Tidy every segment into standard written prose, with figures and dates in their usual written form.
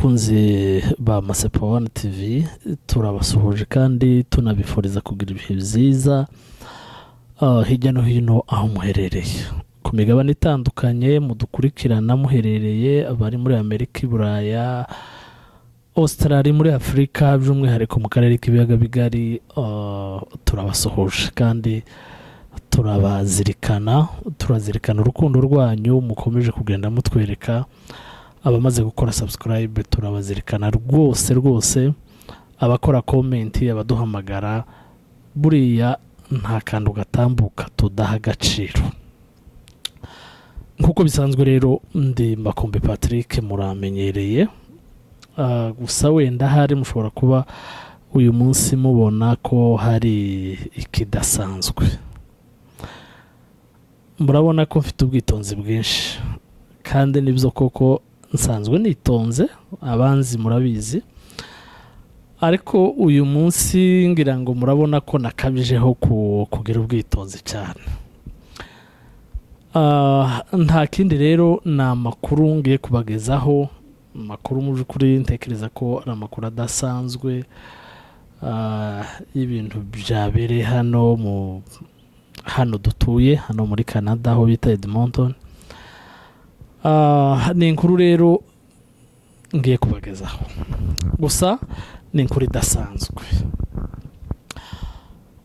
bakunzi ba Masepa One TV turabasuhuje kandi tunabifuriza kugira ibihe byiza hirya no hino aho muherereye ku migabane itandukanye mudukurikirana muherereye abari muri Amerika, Buraya, Australia, muri Afrika by'umwihariko mu karere k'ibiyaga bigari. Turabasuhuje kandi turazirikana urukundo rwanyu mukomeje kugenda mutwereka. Abamaze gukora subscribe turabazirikana rwose, abakora comment, abaduhamagara, buriya nta kantu gatambuka tudaha agaciro. Nkuko bisanzwe rero ndi Makombe Patrick muramenyereye, gusa wenda hari mushobora kuba uyu munsi mubona ko hari ikidasanzwe. Murabona ko mfite ubwitonzi bwinshi kandi nibyo koko nsanzwe nitonze, abanzi murabizi, ariko uyu munsi ngira ngo murabona ko nakabijeho kugira ubwitonzi cyane. Nta kindi rero ni amakuru ngiye kubagezaho, amakuru mu by'ukuri ntekereza ko ari amakuru adasanzwe y'ibintu byabereye hano dutuye hano muri Canada aho bita Edmonton. Ni inkuru rero ngiye kubagezaho, gusa ni inkuru idasanzwe.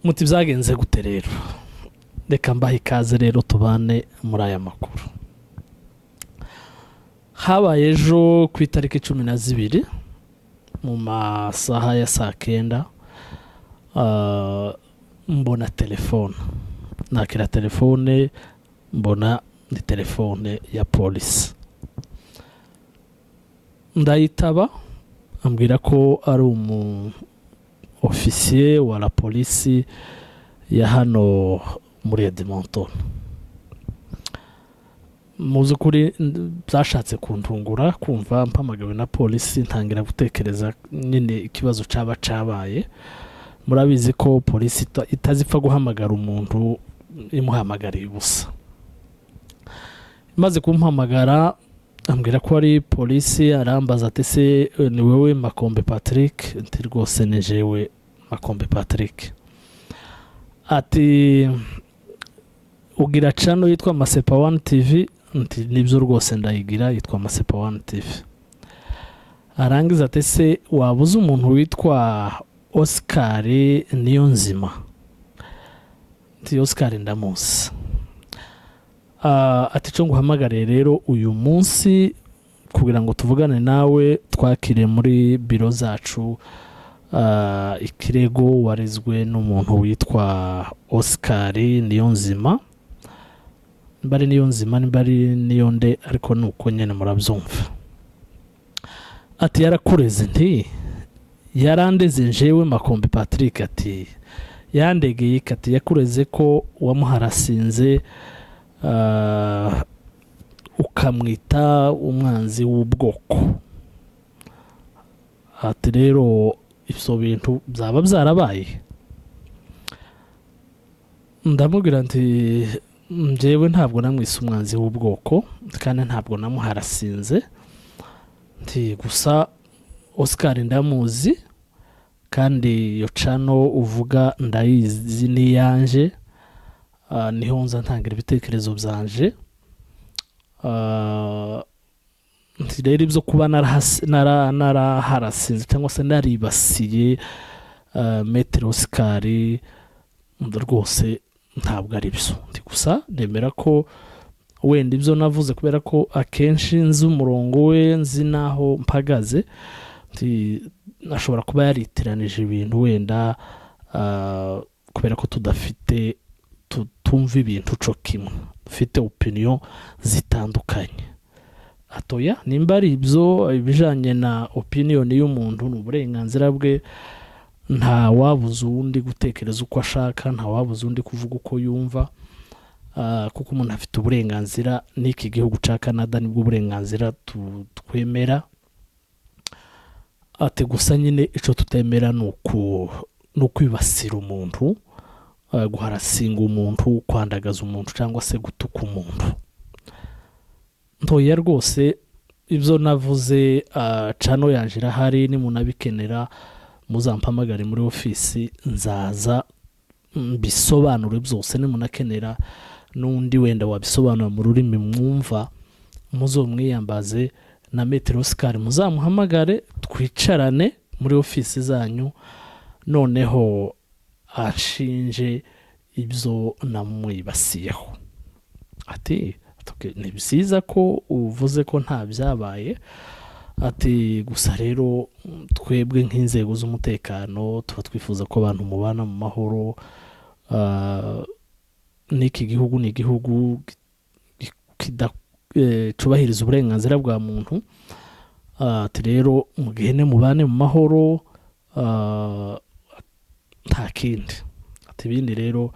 Muti byagenze gute rero? Reka mbahe ikaze rero tubane muri aya makuru. Habaye ejo ku itariki 12 mu masaha ya saa 9, mbona telefone, nakira telefone, mbona ni telefone ya polisi. Ndayitaba, ambwira ko ari ofisiye wa la polisi ya hano muri Edmonton. Muzi kuri byashatse kuntungura kumva mpamagawe na polisi, ntangira gutekereza nyine ikibazo cabaye. Murabizi ko polisi itazipfa guhamagara umuntu imuhamagariye ubusa. Maze kumpamagara ambwira ko ari polisi, arambaza ati se ni wewe Makombe Patrick? Nti rwose ni jewe Makombe Patrick. Ati ugira channel yitwa Masepa One TV? Nti nibyo rwose ndayigira, yitwa Masepa One TV. Arangiza ati se wabuze umuntu witwa Oscar Niyonzima? Nti Oscar ndamuzi. Ati cyo nguhamagare rero uyu munsi kugira ngo tuvugane nawe, twakire muri biro zacu ikirego warezwe n'umuntu witwa Oscar Niyonzima. Mbari Niyonzima mbari Niyonde, ariko nuko nyene murabyumva. Ati yarakureze? Nti yarandeze njewe Makombe Patrick. Ati yandegeye, kati yakureze ko wamuharasinze ukamwita umwanzi w'ubwoko. Ati rero ibyo bintu byaba byarabaye? Ndamubwira nti njyewe ntabwo namwise umwanzi w'ubwoko kandi ntabwo namuharasinze. Nti gusa Oscar ndamuzi kandi iyo channel uvuga ndayizi ni yanje, niho nza ntangira ibitekerezo byanje. Nti rero ibyo kuba naraharasinze cyangwa se naribasiye Maître Oscar rwose ntabwo ari byo. Nti gusa nemera ko wenda ibyo navuze kubera ko akenshi nzi umurongo we, nzi naho mpagaze, nti nashobora kuba yaritiranije ibintu wenda kubera ko tumva ibintu cyo kimwe, dufite opinion zitandukanye. Atoya nimba ari ibyo ibijanye na opinion y'umuntu n'uburenganzira bwe, nta wabuze undi gutekereza uko ashaka, nta wabuze undi kuvuga uko yumva, kuko umuntu afite uburenganzira. N'iki gihugu ca Canada nibwo uburenganzira twemera. Ate gusa nyine ico tutemera nukwibasira umuntu, guharasinga umuntu, kwandagaza umuntu cyangwa se gutuka umuntu. Ntoya rwose ibyo navuze cano yaje irahari nimunabikenera muzampamagare muri ofisi nzaza bisobanure byose nimunakenera n'undi wenda wabisobanura mu rurimi mwumva muzomwiyambaze na Maître Oscar muzamuhamagare twicarane muri ofisi zanyu noneho ashinje ibyo namwibasiyeho ati ni byiza ko uvuze ko nta byabaye ati gusa rero twebwe nk'inzego z'umutekano tuba twifuza ko abantu mubana mu mahoro n'iki gihugu ni igihugu cyubahiriza uburenganzira bwa muntu ati rero mugende mubane mu mahoro nta kindi ati ibindi rero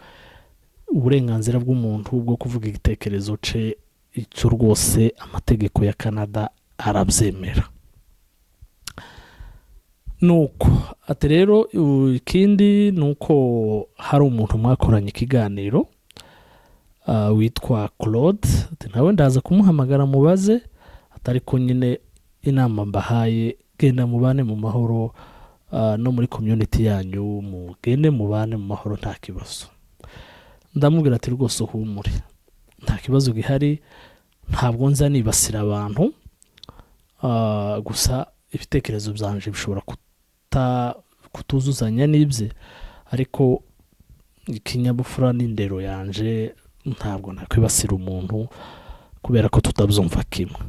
uburenganzira bw'umuntu bwo kuvuga igitekerezo cye icyo rwose amategeko ya Canada arabyemera nuko ati rero ikindi nuko hari umuntu mwakoranye ikiganiro witwa Claude ati nawe ndaza kumuhamagara mubaze atari ko nyine inama mbahaye genda mubane mu mahoro no muri community yanyu mugende mubane mu mahoro nta kibazo ndamubwira ati rwose uhumure nta kibazo gihari ntabwo nza nibasira abantu gusa ibitekerezo byanje bishobora kutuzuzanya n'ibye ariko ikinyabupfura n'indero yanje ntabwo nakwibasira umuntu kubera ko tutabyumva kimwe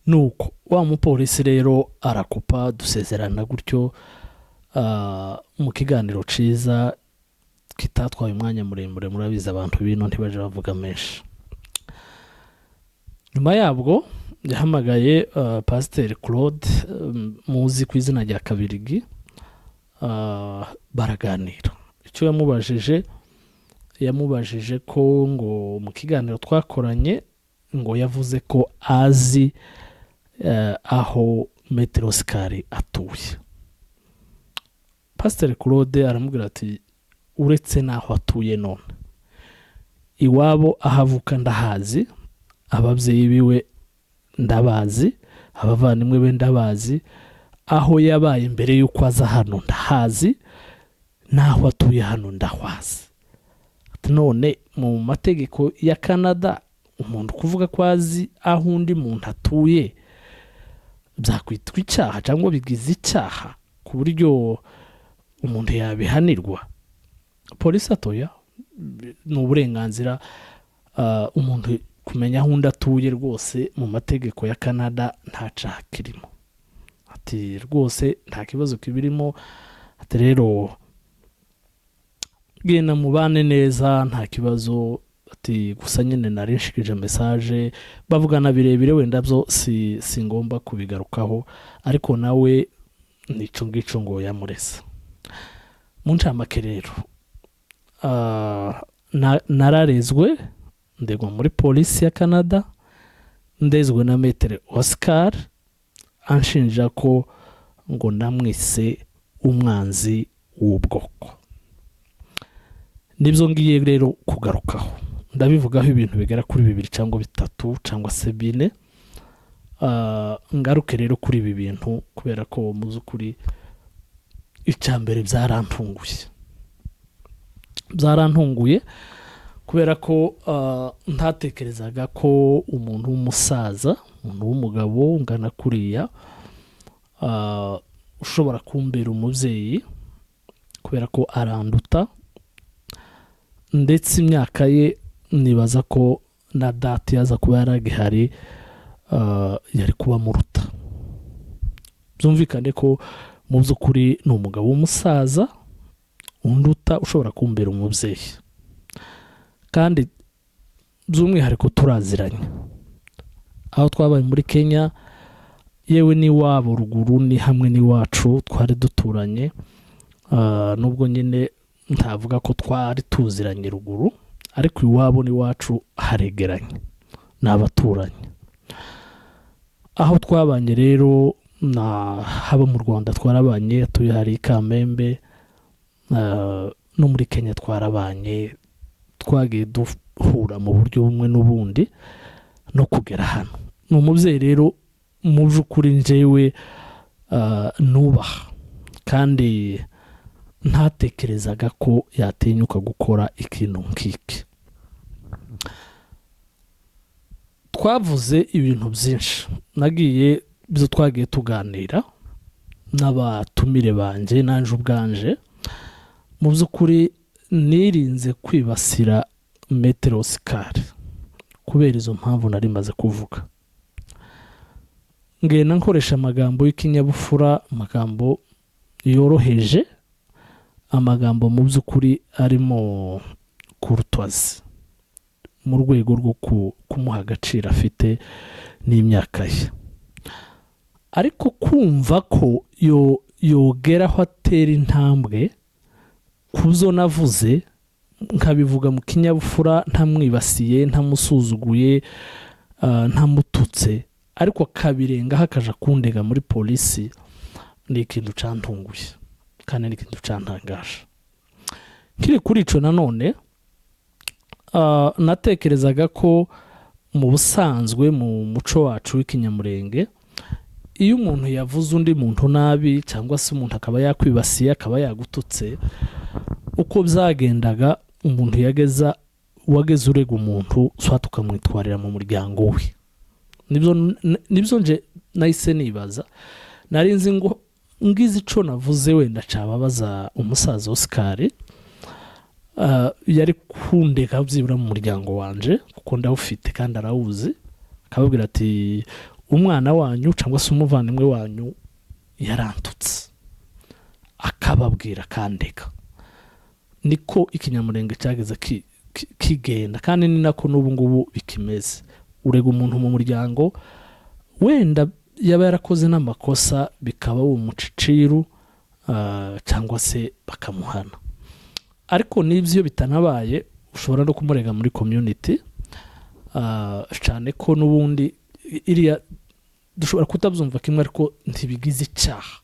nuko wa mupolisi rero arakupa dusezerana gutyo mu kiganiro ciza kitatwaye umwanya muremure murabiza abantu bino ntibaje bavuga menshi nyuma yabwo yahamagaye Pasteur Claude muzi ku izina rya Kabirigi baraganira icyo yamubajije ko ngo mu kiganiro twakoranye ngo yavuze ko azi aho Maître Oscar atuye Pasteur Claude aramubwira ati uretse naho atuye none iwabo ahavuka ndahazi ababyeyi biwe ndabazi abavandimwe be ndabazi aho yabaye mbere yuko aza hano ndahazi naho atuye hano ndahwazi none mu mategeko ya Canada umuntu kuvuga ko azi aho undi muntu atuye byakwitwa icyaha cyangwa bigize icyaha ku buryo umuntu yabihanirwa polisi atoya ni uburenganzira umuntu kumenya aho undi atuye rwose mu mategeko ya Canada nta cyaha kirimo ati rwose nta kibazo kibirimo ati rero genda mubane neza nta kibazo ati gusa nyine narishikije message bavugana birebire wenda byo si ngomba kubigarukaho ariko nawe nico ngico ngo yamuresa mu ncamake rero nararezwe ndegwa muri polisi ya Canada ndezwe na Maître Oscar anshinja ko ngo namwise umwanzi w'ubwoko nibyo ngiye rero kugarukaho ndabivugaho ibintu bigera kuri 2 cyangwa 3 cyangwa se 4 ngaruke rero kuri ibi bintu kubera ko muzukuri icyambere byarantunguye kubera ko ntatekerezaga ko umuntu w'umusaza umuntu w'umugabo ungana kuriya ushobora kumbera umubyeyi kubera ko aranduta ndetse imyaka ye nibaza ko na date yaza kuba yaragihari yari kuba muruta byumvikane ko mu by'ukuri ni umugabo w'umusaza unduta ushobora kumbera umubyeyi kandi by'umwihariko turaziranye aho twabaye muri Kenya yewe n'iwabo ruguru ni hamwe n'iwacu twari duturanye nubwo nyine ntavuga ko twari tuziranye ruguru ariko iwabo n'iwacu haregeranye n'abaturanyi aho twabanye rero haba mu Rwanda twarabanye atuye hari Kamembe no muri Kenya twarabanye twagiye duhura mu buryo bumwe n'ubundi no kugera hano ni umubyeyi rero mu by'ukuri njyewe nubaha kandi ntatekerezaga ko yatinyuka gukora ikintu nk'iki. Twavuze ibintu byinshi, nagiye byo twagiye tuganira n'abatumire banje nanje ubwanje. Mu by'ukuri nirinze kwibasira Maître Oscar kubera izo mpamvu nari maze kuvuga. Ngenda nkoresha amagambo y'ikinyabupfura, amagambo yoroheje, amagambo mu by'ukuri arimo courtoisie mu rwego rwo kumuha agaciro afite n'imyaka ye. Ariko kumva ko yogera aho atera intambwe kuzo navuze, nkabivuga mu kinyabupfura, ntamwibasiye, ntamusuzuguye, ntamututse, ariko akabirengaho akaja kundega muri polisi, ni ikintu cantunguye kandi ni ikintu cantangaje. Kiri kuri ico nanone natekerezaga ko mu busanzwe mu muco wacu w'ikinyamurenge, iyo umuntu yavuze undi muntu nabi cyangwa se umuntu akaba yakwibasiye, akaba yagututse, uko byagendaga umuntu wageze urega umuntu swat ukamwitwarira mu muryango we. Nibyo nje nahise nibaza, nari nzi ngo ngize ico navuze wenda cababaza umusaza Oscar, yari kundeka byibura mu muryango wanje kuko ndawufite kandi arawuzi, akababwira ati umwana wanyu cyangwa se umuvandimwe wanyu yarantutse, akababwira kandeka. Niko ikinyamurenge cyageze kigenda, kandi ni nako n'ubu ngubu bikimeze. Urega umuntu mu muryango, wenda yaba yarakoze n'amakosa, bikaba umuciciru cyangwa se bakamuhana. Ariko n'ibyo bitanabaye, ushobora no kumurega muri community, cyane ko n'ubundi iriya dushobora kutabyumva kimwe, ariko ntibigize icyaha,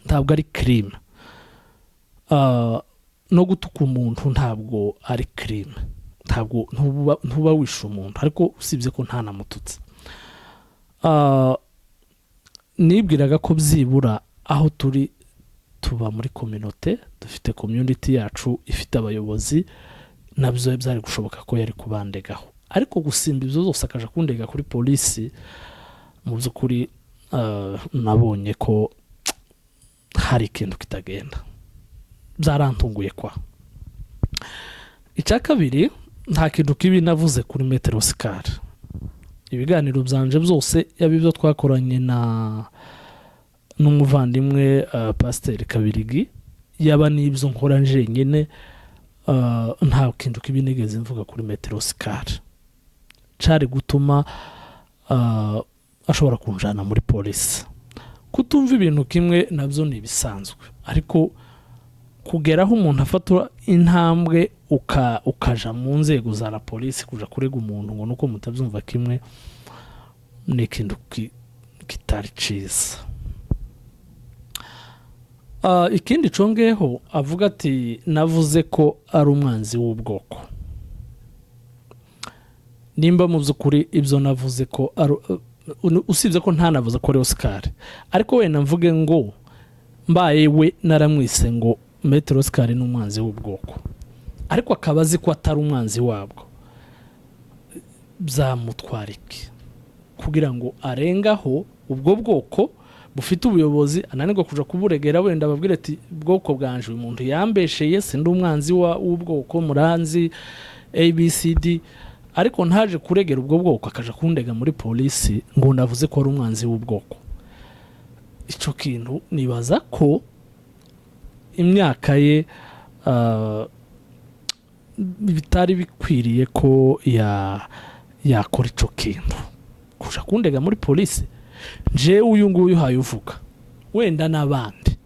ntabwo ari crime. No gutuka umuntu ntabwo ari crime, ntabwo ntuba wishe umuntu, ariko usibye ko ntanamututse. Nibwiraga ko byibura aho turi tuba muri community, dufite community yacu ifite abayobozi, nabyo byari gushoboka ko yari kubandegaho. Ariko gusimba ibyo zose akaja kundega kuri polisi, mu by'ukuri nabonye ko hari ikintu kitagenda, byarantunguye kwa. Icya kabiri, nta kintu kibi navuze kuri Maître Oscar. Ibiganiro byanje byose, yaba ibyo twakoranye n'umuvandimwe Pasteur Kabirigi, yaba n'ibyo nkora njyenyine, nta kintu kibi nigeze mvuga kuri Maître Oscar cari gutuma ashobora kunjana muri polisi. Kutumva ibintu kimwe nabyo ni bisanzwe, ariko kugeraho umuntu afata intambwe ukaja mu nzego za la polisi kuja kurega umuntu ngo nuko mutabyumva kimwe, ni ikintu kitari ciza. Ikindi congeho avuga ati navuze ko ari umwanzi w'ubwoko. Nimba mu by'ukuri ibyo navuze ko usibye ko ntanavuze ko ari Oscar, ariko wenda mvuge ngo mbaye we naramwise ngo Maître Oscar ni umwanzi w'ubwoko, ariko akaba azi ko atari umwanzi wabwo, byamutwarike kugira ngo arengaho ubwo bwoko bufite ubuyobozi, ananirwa kuja kuburegera, wenda babwire ati bwoko bwanje uyu muntu yambesheye, sindi umwanzi w'ubwoko, muranzi ABCD, ariko ntaje kuregera ubwo bwoko akaja kundega muri polisi ngo navuze ko ari umwanzi w'ubwoko. Ico kintu nibaza ko imyaka ye bitari bikwiriye ko yakora ico kintu, kuja kundega muri polisi. Je uyu nguyu hayuvuga, wenda n'abandi,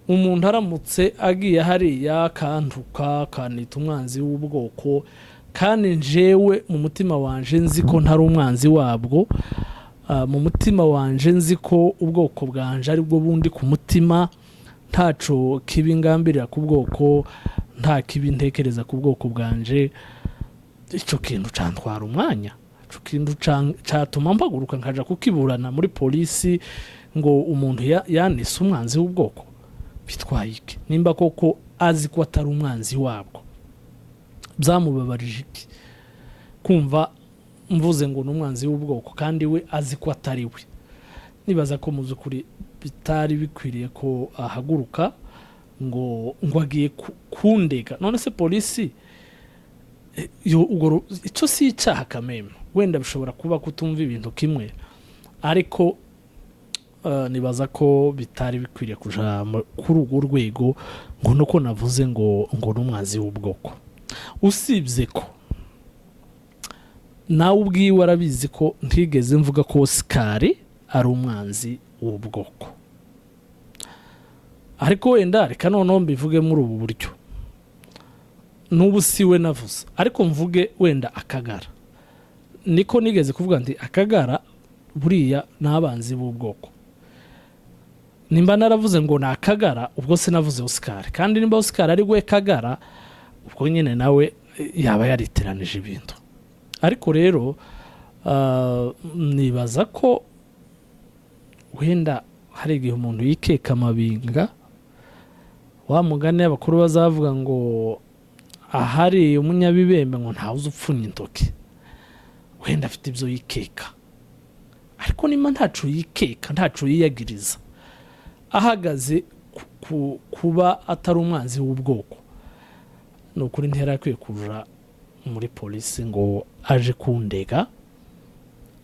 umuntu aramutse agiye hariya kantuka kanita umwanzi w'ubwoko, kandi njewe mu mutima wanje nzi ko ntari umwanzi wabwo, mu mutima wanje nzi ko ubwoko bwanje ari bwo bundi ku mutima, ntaco kibi ngambirira ku bwoko, nta kibi ntekereza ku bwoko bwanje, ico kintu cantwara umwanya, ico kintu catuma mpaguruka nkaja kukiburana muri polisi ngo umuntu yanise umwanzi w'ubwoko bitwaye iki nimba koko azi ko atari umwanzi wabwo byamubabarije iki kumva mvuze ngo n'umwanzi w'ubwoko kandi we azi ko atari we nibaza ko mu byukuri bitari bikwiriye ko ahaguruka ngo agiye kundega none se polisi icyo si icyaha kameme wenda bishobora kuba kutumva ibintu kimwe ariko nibaza ko bitari bikwiriye kuja kuri urwo rwego ngo nuko navuze ngo n'umwanzi w'ubwoko usibye ko nawe ubwiwe warabizi ko ntigeze mvuga ko Oscar ari umwanzi w'ubwoko ariko wenda reka noneho mbivuge muri ubu buryo n'ubu siwe navuze ariko mvuge wenda Akagara niko nigeze kuvuga nti Akagara buriya n'abanzi b'ubwoko nimba naravuze ngo na Akagara ubwo sinavuze Oscar kandi nimba Oscar ari we Kagara ubwo nyine nawe yaba yariteranije ibintu ariko rero nibaza ko wenda hari igihe umuntu yikeka amabinga wa mugani y'abakuru bazavuga ngo ahari umunyabibembe ngo ntawuze upfunya intoki wenda afite ibyo yikeka ariko nima ntacu yikeka ntacu yiyagiriza ahagaze kuba atari umwanzi w'ubwoko nukuri ntera akwiye kuja muri polisi ngo aje kundega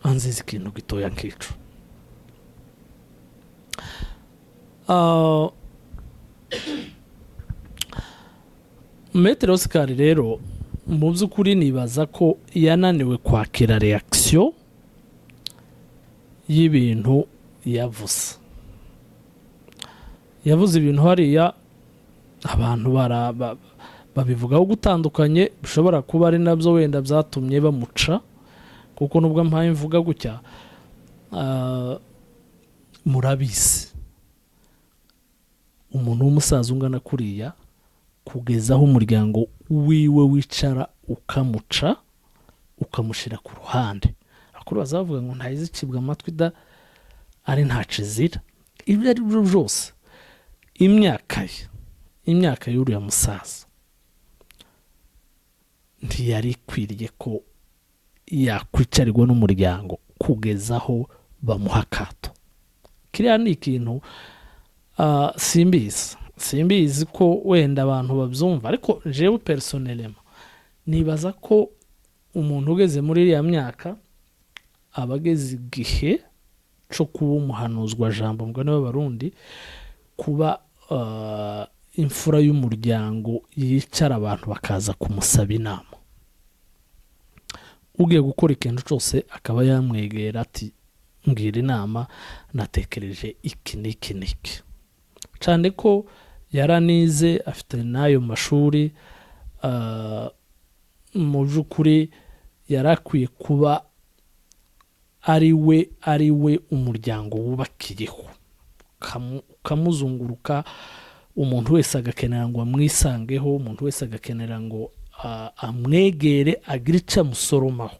anzize ikintu gitoya nkico Maître Oscar rero mu by'ukuri nibaza ko yananiwe kwakira reaction y'ibintu yavuze ibintu hariya abantu babivugaho gutandukanye bishobora kuba ari nabyo wenda byatumye bamuca kuko nubwo mpaye mvuga gutya murabizi umuntu w'umusaza ungana kuriya kugezaho umuryango wiwe wicara ukamuca ukamushira ku ruhande akuru bazavuga ngo ntayizicibwa amatwi da ari ntacizira ibyo ari byo byose imyaka y'uriya musaza ntiyari ikwiriye ko yakwicarirwa n'umuryango kugezaho bamuha akato kiriya ni ikintu simbizi ko wenda abantu babyumva ariko jewe personnellement nibaza ko umuntu ugeze muri iriya myaka abageze igihe cyo kuba umuhanuzwa jambo mbwa n'abarundi kuba imfura y'umuryango yicara abantu bakaza kumusaba inama ugiye gukora ikintu cyose akaba yamwegera ati mbwira inama natekereje iki n'iki cyane ko yaranize afite n'ayo mashuri mu by'ukuri yarakwiye kuba ari we umuryango wubakiyeho ukamuzunguruka umuntu wese agakenera ngo amwisangeho umuntu wese agakenera ngo amwegere agire icyo amusoromaho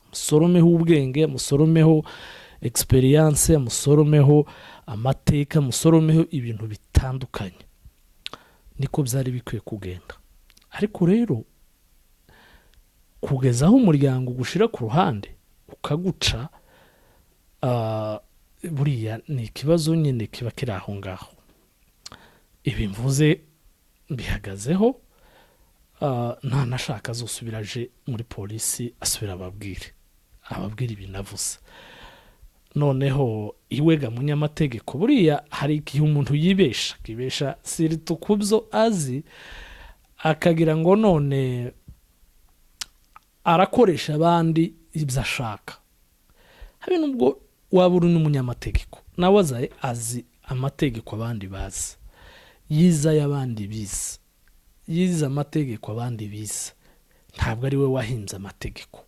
musoromeho ubwenge musoromeho experience musoromeho amateka musoromeho ibintu bitandukanye niko byari bikwiye kugenda ariko rero kugezaho umuryango gushira ku ruhande ukaguca buriya ni ikibazo nyine kiba kiri aho ngaho ibi mvuze bihagazeho nta nashaka azosubiraje muri polisi asubira ababwire ibi navuze noneho iwega munyamategeko buriya hari igihe umuntu yibesha siritu kubyo azi akagira ngo none arakoresha abandi ibyo ashaka habe nubwo waba uri n'umunyamategeko nawe azi amategeko abandi bazi yiza y'abandi bize yize amategeko abandi bize ntabwo ari we wahinze amategeko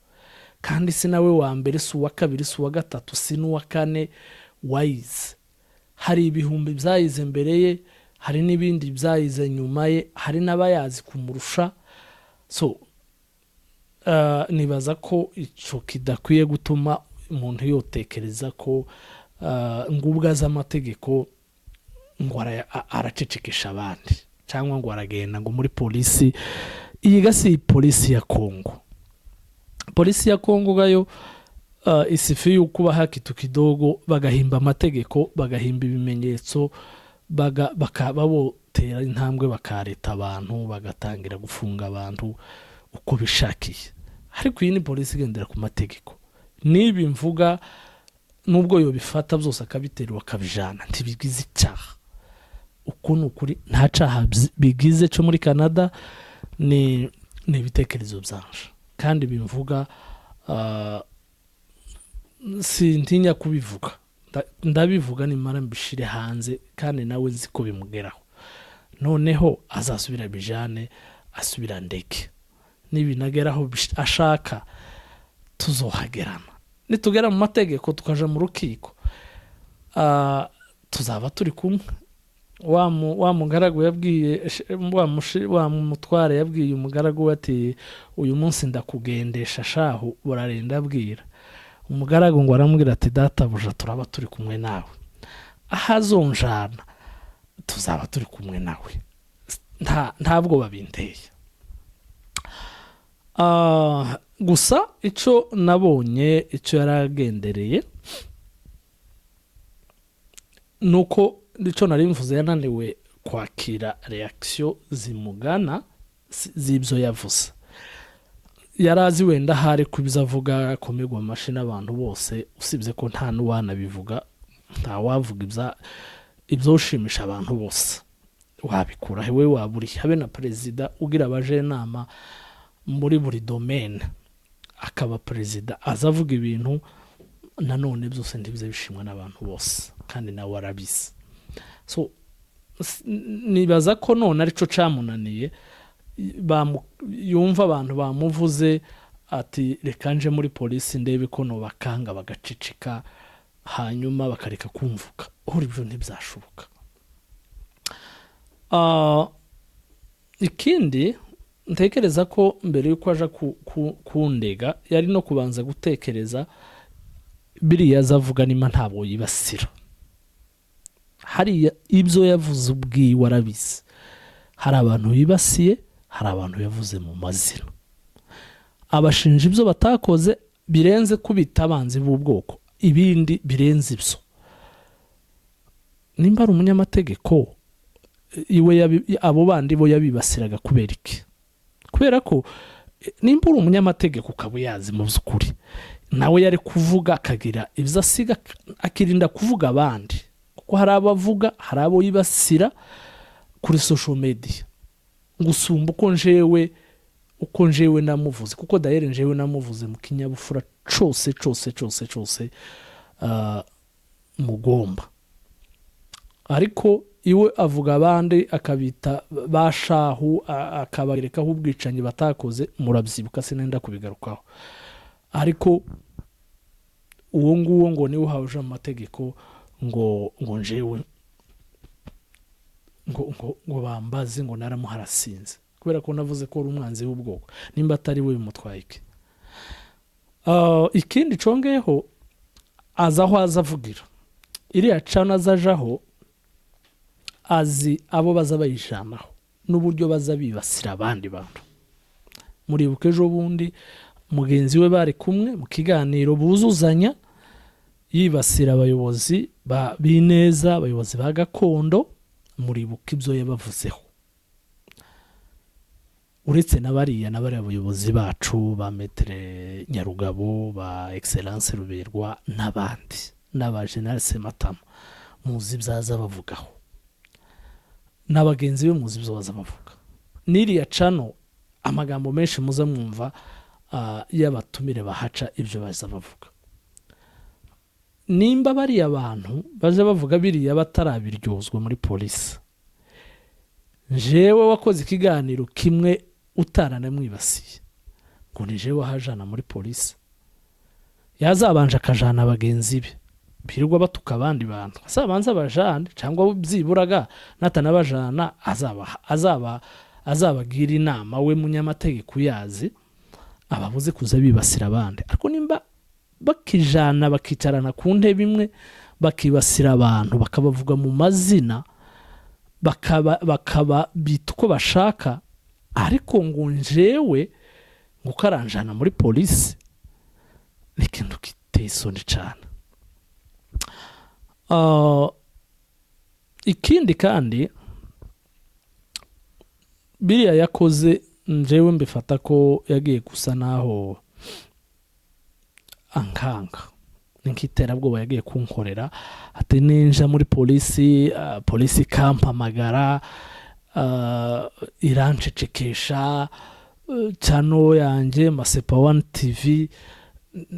kandi si nawe wa mbere si uwa kabiri si uwa gatatu si n'uwa kane wayize hari ibihumbi byayize mbere ye hari n'ibindi byayize nyuma ye hari n'abayazi kumurusha so nibaza ko icyo kidakwiye gutuma umuntu yotekereza ko ngubwa z'amategeko ngo aracecekesha abandi cyangwa ngo aragenda ngo muri polisi. Iyi gasi polisi ya Kongo, polisi ya Kongo gayo isifi yuko baha kitu kidogo bagahimba amategeko, bagahimba ibimenyetso, bakababotera intambwe bakareta abantu, bagatangira gufunga abantu uko bishakiye. Ariko iyi ni polisi igendera ku mategeko. Nibi mvuga nubwo yo bifata byose akabiterwa akabijana ntibigize icyaha. Uko nukuri nta cyaha bigize cyo muri Canada, ni ibitekerezo byanje kandi bimvuga sintinya kubivuga, ndabivuga nimara mbishire hanze kandi nawe ziko bimugeraho. Noneho azasubira bijane, asubira ndeke, nibinageraho ashaka tuzohagerana. Nitugera mu mategeko tukaja mu rukiko, tuzaba turi kumwe. Wa mugaragu yabwiye wa mutware yabwiye umugaragu ati uyu munsi ndakugendesha shaho urarenda abwira umugaragu ngo aramubwira ati databuja turaba turi kumwe nawe, ahazonjana tuzaba turi kumwe nawe, ntabwo babinteye. Gusa icyo nabonye, icyo yaragendereye nuko nicyo nari mvuze, yananiwe kwakira reaction zimugana z'ibyo yavuze. Yarazi wenda hari kubizavuga komegwa mashina abantu bose, usibye ko nta nuwana bivuga, nta wavuga ibyo ushimisha abantu bose. Wabikura hewe waburi habe na perezida ugira abaje nama muri buri domaine, akaba perezida azavuga ibintu nanone byose ndibize bishimwa n'abantu bose kandi nawe arabizi. So nibaza ko none arico camunaniye, yumva abantu bamuvuze ati reka nje muri polisi ndebe ko no bakanga bagacicika hanyuma bakareka kumvuka. Uri byo ntibyashoboka. Ikindi ntekereza ko mbere yuko aja kundega yari no kubanza gutekereza biriya azavuga nima ntabwo yibasira. Hari ibyo yavuze ubwiwe warabizi, hari abantu bibasiye, hari abantu yavuze mu mazina, abashinja ibyo batakoze birenze kubita abanzi b'ubwoko, ibindi birenze ibyo. Nimba ari umunyamategeko iwe abo bandi bo yabibasiraga kubera iki? Kubera ko nimba uri umunyamategeko ukaba yazi mu by'ukuri, nawe yari kuvuga akagira ibyo asiga, akirinda kuvuga abandi, kuko hari abavuga, hari abo yibasira kuri social media ngusumba uko njewe namuvuze, kuko dayere njewe namuvuze mu kinyabufura cyose mugomba. Ariko iwe avuga abandi akabita bashahu, akabagerekaho ubwicanyi batakoze, murabyibuka sinenda kubigarukaho. Ariko uwo nguwo ngo niwe uhaje amategeko ngo njewe ngo bambaze ngo naramuharasinze kubera ko navuze ko ari umwanzi w'ubwoko, nimba atari we bimutwaye iki? Ikindi congeho azaho azavugira iriya cana azajaho, azi abo baza bayijanaho n'uburyo baza bibasira abandi bantu. Muribuka ejo bundi mugenzi we bari kumwe mu kiganiro buzuzanya, yibasira abayobozi bineza, abayobozi ba gakondo. Muribuka ibyo yabavuzeho. Uretse n'abariya abayobozi bacu ba Metre Nyarugabo, ba Excellence Ruberwa n'abandi, n'aba General Sematama, muzi byaza bavugaho, n'abagenzi be muzi byo baza bavuga. Niriya cano amagambo menshi muza mwumva y'abatumire bahaca ibyo baza bavuga. Nimba bari abantu baje bavuga biriya batarabiryozwa muri polisi, jewe wakoze ikiganiro kimwe utarana mwibasiye ngo ni jewe hajana muri polisi, yazabanje akajana abagenzi be birirwa batuka abandi bantu, azabanza abajane cyangwa byiburaga natanabajana azabagira inama we munyamategeko yazi, ababuze kuza bibasira abandi, ariko nimba bakijana bakicarana ku ntebe imwe bakibasira abantu bakabavuga mu mazina bakaba bita uko bashaka, ariko ngo njewe ngo karanjana muri polisi, ni ikintu giteye isoni cyane. Ikindi kandi biriya yakoze njewe mbifata ko yagiye gusa naho ankanga, ni nk'iterabwoba yagiye kunkorera, ati ninja muri polisi, polisi ikampamagara, irancecekesha, channel yanjye Masepa 1 TV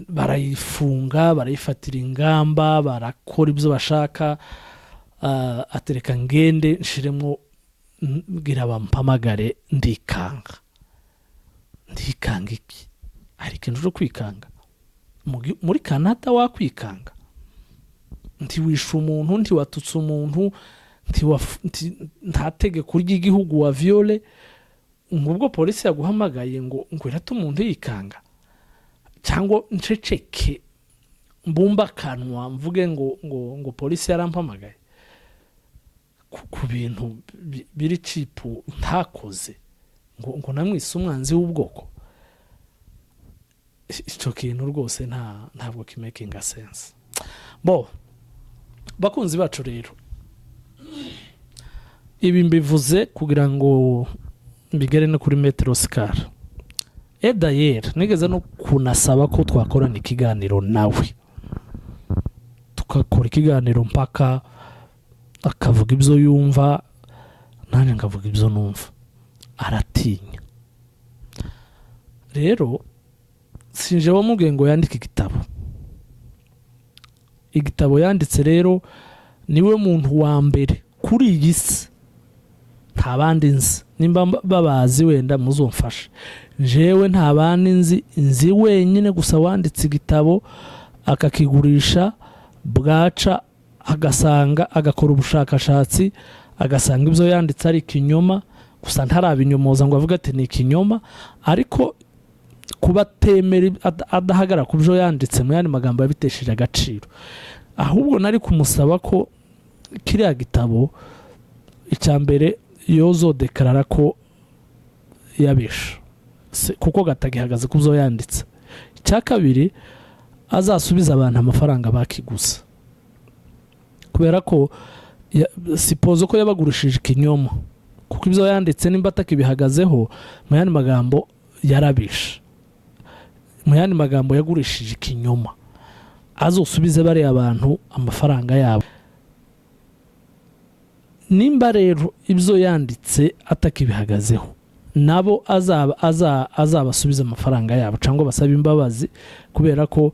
barayifunga, barayifatira ingamba, barakora ibyo bashaka, atereka ngende nshiremo bwira bampamagare, ndikanga iki? Hari ikintu cyo kwikanga muri Canada? Wakwikanga ntiwishe umuntu, ntiwatutse umuntu, nta tegeko ry'igihugu wa viole, ngubwo polisi yaguhamagaye ngo irata umuntu yikanga? Cyangwa nceceke mbumba kanwa mvuge ngo polisi yarampamagaye ku bintu biri cipu ntakoze, ngo namwise umwanzi w'ubwoko? Icyo kintu rwose ntabwo kimakinga sense. Bakunzi bacu rero, ibi mbivuze kugira ngo mbigere no kuri Maître Oscar. D'ailleurs nigeze no kunasaba ko twakorana ikiganiro nawe, tukakora ikiganiro mpaka akavuga ibyo yumva nanjye ngavuga ibyo numva. Aratinya rero, sinje wamubwiye ngo yandike igitabo yanditse rero niwe muntu wa mbere kuri iyi si, nta bandi nzi, nimba babazi wenda muzumfasha, jewe nta bandi nzi wenyine gusa wanditse igitabo akakigurisha, bwaca agasanga, agakora ubushakashatsi agasanga ibyo yanditse ari ikinyoma, gusa ntarabinyomoza ngo avuga ati ni ikinyoma, ariko kuba temera adahagara ku byo yanditse mu yandi magambo yabitesheje agaciro. Ahubwo nari kumusaba ko kiriya gitabo icyambere yozo dekarara ko yabisha, kuko gatagihagaze ku byo yanditse. Icya kabiri, azasubiza abantu amafaranga bakigusa, kubera ko sipozo ko yabagurishije ikinyoma, kuko ibyo yanditse nimba atakibihagazeho, mu yandi magambo yarabisha, mu yandi magambo yagurishije ikinyoma. Azosubize bari abantu amafaranga yabo. Nimba rero ibyo yanditse atakibihagazeho, nabo azabasubiza amafaranga yabo cyangwa basaba imbabazi, kubera ko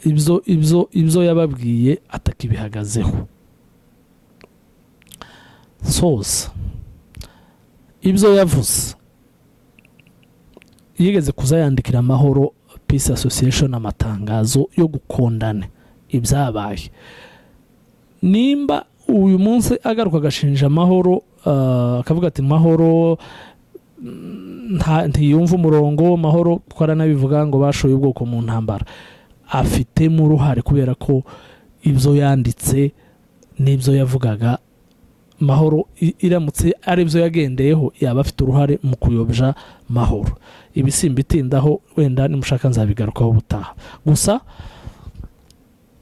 ibyo yababwiye atakibihagazeho. Soza ibyo yavuze, yigeze kuzayandikira Amahoro Peace Association amatangazo yo gukondana ibyabaye. Nimba uyu munsi agaruka agashinja Amahoro, akavuga ati Mahoro ntiyumva umurongo, Mahoro twaranabivuga ngo bashoye ubwoko mu ntambara, afitemo uruhare kubera ko ibyo yanditse n'ibyo yavugaga, Mahoro iramutse ari byo yagendeyeho yaba afite uruhare mu kuyobya Mahoro. Ibisimba itindaho, wenda nimushaka nzabigarukaho ubutaha. Gusa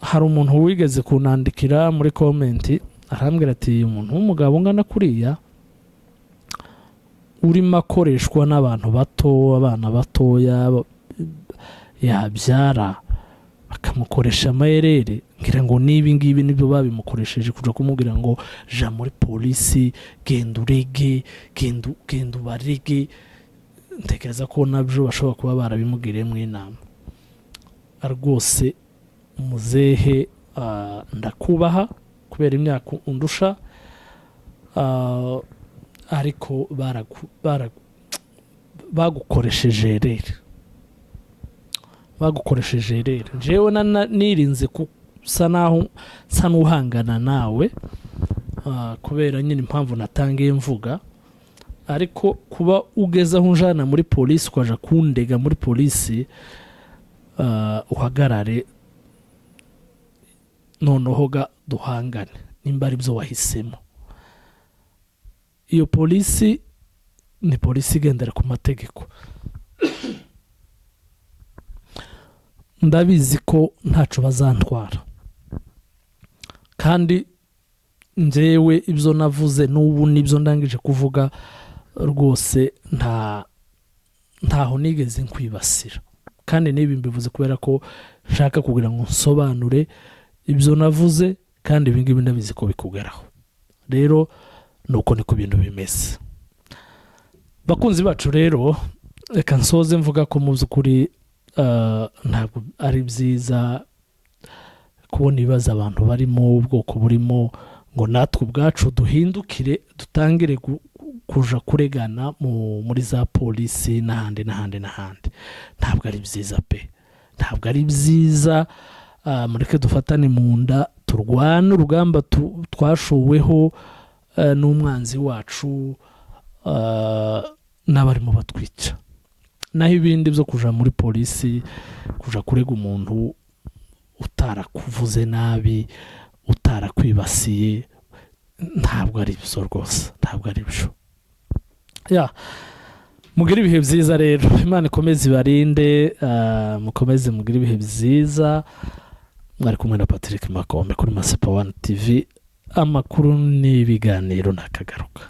hari umuntu wigeze kunandikira muri komenti arambwira ati umuntu w'umugabo ungana kuriya urimo akoreshwa n'abantu bato, abana batoya yabyara bakamukoresha amayerere, ngira ngo nibi ngibi nibyo babimukoresheje kuja kumubwira ngo ja muri polisi, genda urege, genda ubarege. Ntekereza ko nabyo bashobora kuba barabimugiriye mu inama. Rwose muzehe, ndakubaha kubera imyaka undusha, ariko bagukoresheje rero, jewe nirinze kusa naho nsa n'uhangana nawe, kubera nyine impamvu natangiye mvuga, ariko kuba ugeze aho unjana muri polisi ukaja kundega muri polisi, uhagarare noneho duhangane nimba ari byo wahisemo. Iyo polisi ni polisi igendera ku mategeko. Ndabizi ko ntaco bazantwara, kandi njyewe ibyo navuze n'ubu nibyo ndangije kuvuga rwose ntaho nigeze nkwibasira, kandi nibi mbivuze kubera ko nshaka kugira ngo nsobanure ibyo navuze, kandi ibi ngibi ndabizi ko bikugeraho. Rero nuko niko ibintu bimeze. Bakunzi bacu rero, reka nsoze mvuga ko mu by'ukuri ntabwo ari byiza kubona ibibazo abantu barimo, ubwoko burimo, ngo natwe ubwacu duhindukire dutangire kuja kuregana muri za polisi n'ahandi. Ntabwo ari byiza pe, ntabwo ari byiza. Mureke dufatane mu nda, turwane urugamba twashoweho n'umwanzi wacu n'abarimo batwica. Naho ibindi byo kuja muri polisi, kuja kurega umuntu utarakuvuze nabi, utarakwibasiye, ntabwo ari byo rwose, ntabwo ari byo. Mugire ibihe byiza rero, Imana ikomeze ibarinde, mukomeze mugire ibihe byiza. Mwari kumwe na Patrick Makombe kuri Masepa One TV, amakuru n'ibiganiro nakagaruka.